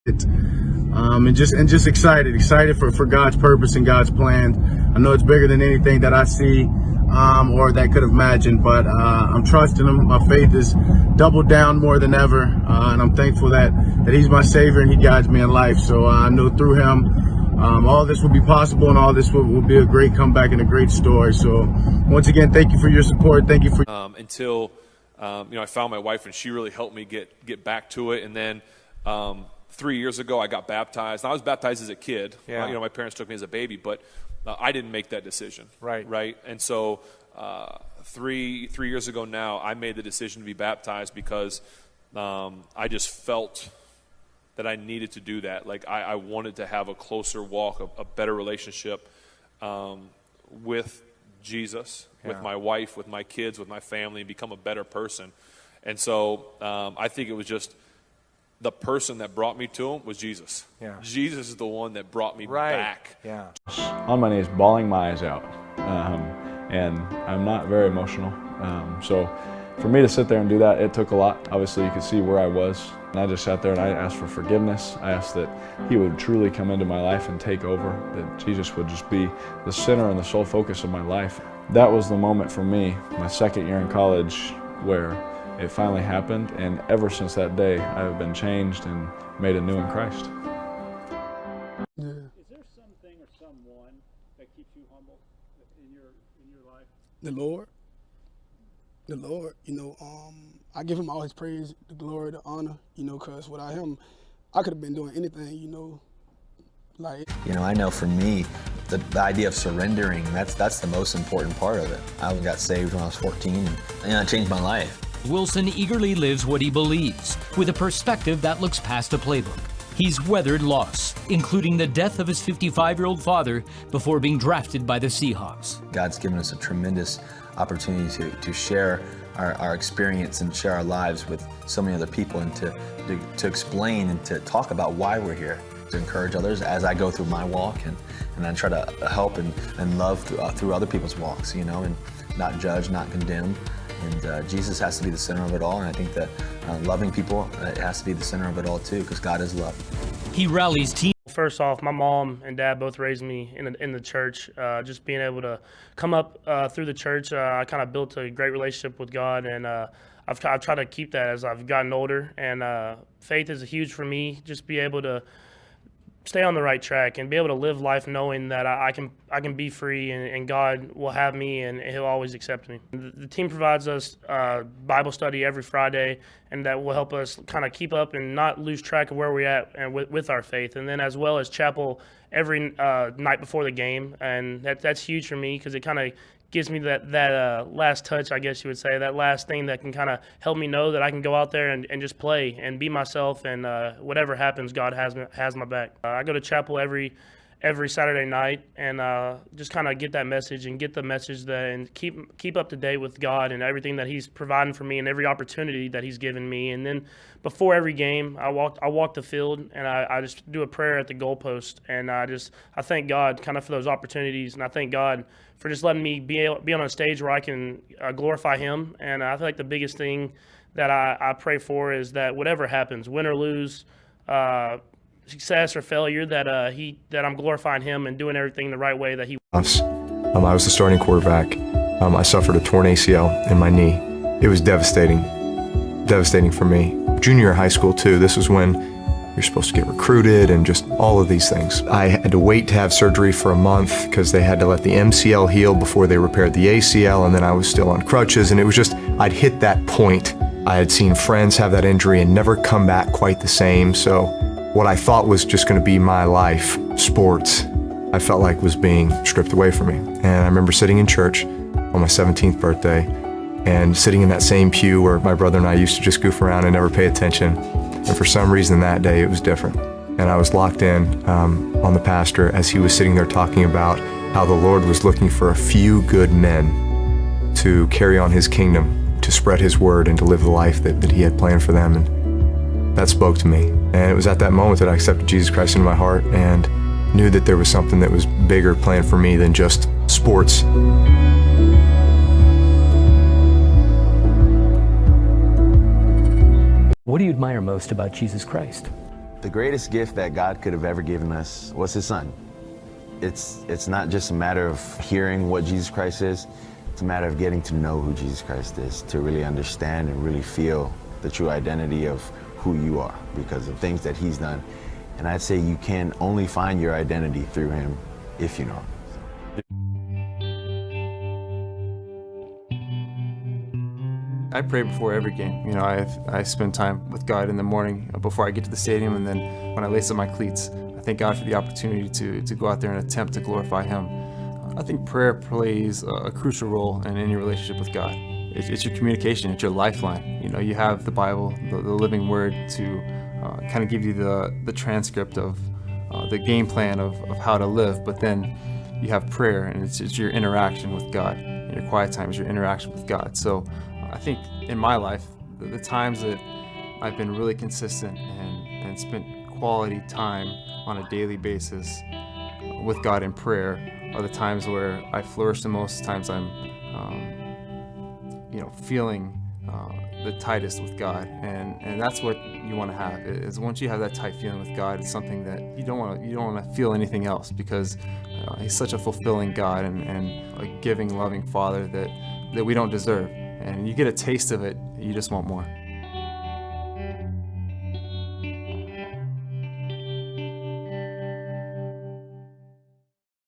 And just excited for God's purpose and God's plan. I know it's bigger than anything that I see or that could have imagined, but I'm trusting Him. My faith is doubled down more than ever, and I'm thankful that He's my Savior and He guides me in life. So I know through Him, all this will be possible, and all this will be a great comeback and a great story. So once again, thank you for your support. Thank you for until I found my wife, and she really helped me get back to it. And then 3 years ago, I got baptized. I was baptized as a kid. Yeah. My parents took me as a baby, but I didn't make that decision. Right. And so 3 years ago now, I made the decision to be baptized because I just felt that I needed to do that. Like I wanted to have a closer walk, a better relationship with Jesus, with my wife, with my kids, with my family, and become a better person. And so I think it was just the person that brought me to Him was Jesus. Yeah. Jesus is the one that brought me back. Yeah. On my knees, bawling my eyes out. And I'm not very emotional. So for me to sit there and do that, it took a lot. Obviously, you could see where I was. And I just sat there and I asked for forgiveness. I asked that He would truly come into my life and take over, that Jesus would just be the center and the sole focus of my life. That was the moment for me, my second year in college, where it finally happened, and ever since that day, I have been changed and made anew in Christ. Yeah. Is there something or someone that keeps you humble in your life? The Lord. I give Him all His praise, the glory, the honor, because without Him, I could have been doing anything, I know for me, the idea of surrendering, that's the most important part of it. I got saved when I was 14, and it changed my life. Wilson eagerly lives what he believes, with a perspective that looks past a playbook. He's weathered loss, including the death of his 55-year-old father before being drafted by the Seahawks. God's given us a tremendous opportunity to share our experience and share our lives with so many other people, and to explain and to talk about why we're here, to encourage others as I go through my walk, and I try to help and love through other people's walks, and not judge, not condemn. And Jesus has to be the center of it all, and I think that loving people, it has to be the center of it all too, because God is love. He rallies team. First off, my mom and dad both raised me in the church. Just being able to come up through the church, I kind of built a great relationship with God, and I've tried to keep that as I've gotten older. And faith is huge for me. Just be able to stay on the right track and be able to live life knowing that I can be free, and God will have me and He'll always accept me. The team provides us Bible study every Friday, and that will help us kind of keep up and not lose track of where we're at and with our faith. And then as well as chapel every night before the game, and that's huge for me because it kind of gives me that last touch, I guess you would say, that last thing that can kind of help me know that I can go out there and just play and be myself, and whatever happens, God has my back. I go to chapel every Saturday night, and just kind of get that message and get the message and keep up to date with God and everything that He's providing for me and every opportunity that He's given me. And then before every game, I walk the field, and I just do a prayer at the goalpost, and I thank God kind of for those opportunities, and I thank God for just letting me be on a stage where I can glorify Him. And I feel like the biggest thing that I pray for is that whatever happens, win or lose, success or failure, that I'm glorifying Him and doing everything the right way that He wants. I was the starting quarterback. I suffered a torn ACL in my knee. It was devastating for me. Junior year of high school too. This was when you're supposed to get recruited and just all of these things. I had to wait to have surgery for a month because they had to let the MCL heal before they repaired the ACL, and then I was still on crutches, and it was just, I'd hit that point. I had seen friends have that injury and never come back quite the same, so what I thought was just going to be my life, sports, I felt like was being stripped away from me. And I remember sitting in church on my 17th birthday and sitting in that same pew where my brother and I used to just goof around and never pay attention. And for some reason that day it was different. And I was locked in on the pastor as he was sitting there talking about how the Lord was looking for a few good men to carry on His kingdom, to spread His word and to live the life that He had planned for them. And that spoke to me. And it was at that moment that I accepted Jesus Christ into my heart and knew that there was something that was bigger planned for me than just sports. What do you admire most about Jesus Christ? The greatest gift that God could have ever given us was his son. It's not just a matter of hearing what Jesus Christ is, it's a matter of getting to know who Jesus Christ is, to really understand and really feel the true identity of who you are because of things that he's done. And I'd say you can only find your identity through him if you know him. I pray before every game. You know, I spend time with God in the morning before I get to the stadium, and then when I lace up my cleats, I thank God for the opportunity to go out there and attempt to glorify him. I think prayer plays a crucial role in any relationship with God. It's your communication, it's your lifeline. You know, you have the Bible, the living word to kind of give you the transcript of the game plan of how to live, but then you have prayer, and it's your interaction with God. And your quiet time is your interaction with God. So I think in my life, the times that I've been really consistent and spent quality time on a daily basis with God in prayer are the times where I flourish the most, times I'm feeling the tightest with God, and that's what you want to have. Is once you have that tight feeling with God, it's something that you don't want to feel anything else, because he's such a fulfilling God and a giving, loving Father that we don't deserve. And you get a taste of it, you just want more.